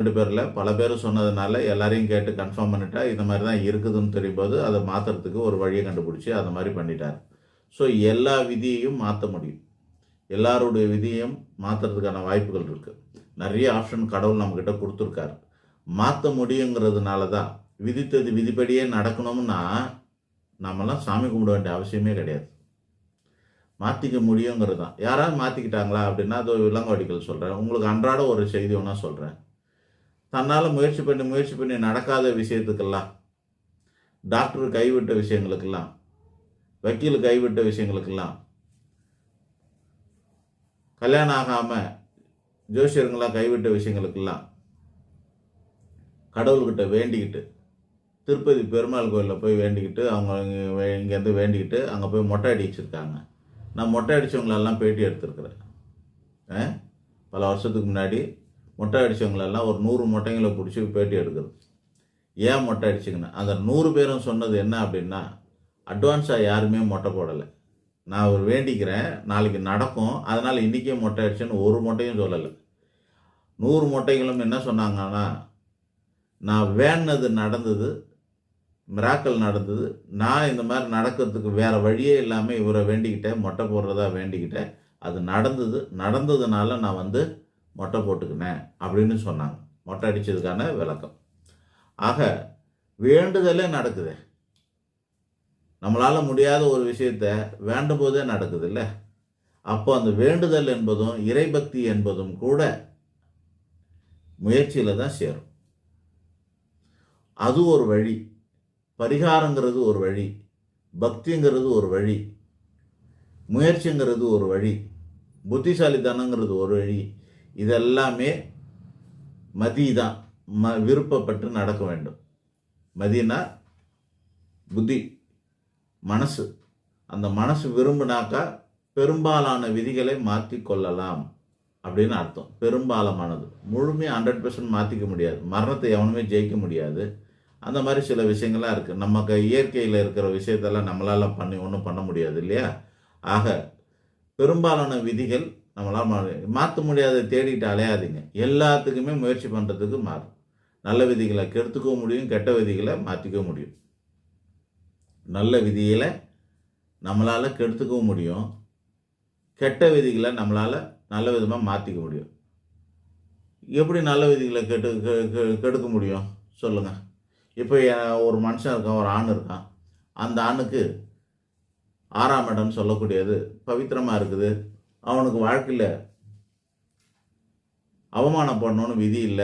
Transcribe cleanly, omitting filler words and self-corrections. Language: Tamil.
2 பேர்ல பல பேர் சொன்னதுனால எல்லாரையும் கேட்டு கன்ஃபார்ம் பண்ணிட்டா, இந்த மாரி தான் இருக்குதுன்னு தெரியும்போது, அத மாத்துறதுக்கு ஒரு வழிய கண்டுபிடிச்சு, அத மாரி பண்ணிட்டாரு. ஸோ எல்லா விதியையும் மாத்த முடியும். எல்லாருடைய விதியையும் மாத்துறதுக்கான வாய்ப்புகள் இருக்கு. நெறைய ஆப்ஷன் கடவுள் நம்மகிட்ட குடுத்துருக்காரு. மாத்த முடியுங்கிறதுனால தான், விதித்தது விதிப்படியே நடக்கணும்னா, நாமெல்லாம் சாமி கும்பிட வேண்டிய அவசியமே கிடையாது. மாத்திக்க முடியுங்கிறது தான். யாராவது மாத்திக்கிட்டாங்களா அப்படின்னா, அது இளங்கோவடிகள் சொல்றேன். உங்களுக்கு அன்றாட ஒரு செய்தி ஒண்ணா சொல்றேன். தன்னால முயற்சி பண்ணி நடக்காத விஷயத்துக்கெல்லாம், டாக்டர் கைவிட்ட விஷயங்களுக்கெல்லாம், வக்கீல் கைவிட்ட விஷயங்களுக்கெல்லாம், கல்யாணம் ஆகாம ஜோசியர்கள்லாம் கைவிட்ட விஷயங்களுக்கெல்லாம், கடவுள்கிட்ட வேண்டிக்கிட்டு, திருப்பதி பெருமாள் கோயில்ல போய் வேண்டிக்கிட்டு, அவங்க இங்கேருந்து வேண்டிக்கிட்டு, அங்க போய் மொட்டை அடிச்சிருக்காங்க. நான் மொட்டை அடிச்சவங்களெல்லாம் பேட்டி எடுத்திருக்கிறேன். அ பல வருஷத்துக்கு முன்னாடி மொட்டை அடிச்சவங்களெல்லாம் ஒரு 100 மொட்டைங்கள புடிச்சு பேட்டி எடுக்கிறது. ஏன் மொட்டை அடிச்சீங்கன்னு. அந்த 100 பேரும் சொன்னது என்ன அப்படின்னா, அட்வான்ஸா யாருமே மொட்டை போடல. நான் ஒரு வேண்டிக்கிறேன், நாளைக்கு நடக்கும். அதனால இன்னைக்கே மொட்டை அடிச்சேன்னு ஒரு மொட்டையும் சொல்லல. 100 மொட்டைகளும் என்ன சொன்னாங்கன்னா, நான் வேண்டுனது நடந்தது. மிராக்கிள் நடந்தது. நான் இந்த மாரி நடக்கிறதுக்கு வேற வழியே இல்லாம இவர வேண்டிக்கிட்டேன். மொட்டை போடுறதா வேண்டிக்கிட்டேன். அது நடந்தது. நடந்ததுனால நான் வந்து மொட்டை போட்டுக்கினேன் அப்படின்னு சொன்னாங்க. மொட்டை அடிச்சதுக்கான விளக்கம். ஆக வேண்டுதலே நடக்குதே. நம்மளால முடியாத ஒரு விஷயத்த வேண்டும்போதே நடக்குதுல்ல. அப்போ அந்த வேண்டுதல் என்பதும், இறைபக்தி என்பதும் கூட முயற்சியில தான் சேரும். அது ஒரு வழி. பரிகாரங்கிறது ஒரு வழி. பக்திங்கிறது ஒரு வழி. முயற்சிங்கிறது ஒரு வழி. புத்திசாலித்தனங்கிறது ஒரு வழி. இதெல்லாமே மதி தான். விருப்பப்பட்டு நடக்க வேண்டும். மதினா புத்தி, மனசு. அந்த மனசு விரும்பினாக்கா பெரும்பாலான விதிகளை மாற்றிக் கொள்ளலாம் அப்படின்னு அர்த்தம். பெரும்பாலானது. முழுமையா 100% மாத்திக்க முடியாது. மரணத்தை எவனுமே ஜெயிக்க முடியாது. அந்த மாரி சில விஷயங்கள்லாம் இருக்கு. நமக்கு இயற்கையில இருக்கிற விஷயத்தெல்லாம் நம்மளால ஒண்ணும் பண்ண முடியாது இல்லையா? ஆக பெரும்பாலான விதிகள் நம்மளால மாத்த முடியாதத தேடிட்டு அலையாதீங்க. எல்லாத்துக்குமே முயற்சி பண்றதுக்கு மாறும். நல்ல விதிகள கெடுத்துக்கவும் முடியும், கெட்ட விதிகள மாத்திக்கவும் முடியும். நல்ல விதிகள நம்மளால கெடுத்துக்கவும் முடியும். கெட்ட விதிகள நம்மளால நல்ல விதமா மாத்திக்க முடியும். எப்படி நல்ல விதிகள கெடுக்க முடியும்? சொல்லுங்க. இப்ப ஒரு மனுஷன் இருக்கான், ஒரு ஆண் இருக்கான். அந்த ஆணுக்கு 6ஆம் இடம்னு சொல்லக்கூடியது பவித்திரமா இருக்குது. அவனுக்கு வாழ்க்கையில அவமானப்படணும்னு விதி இல்ல.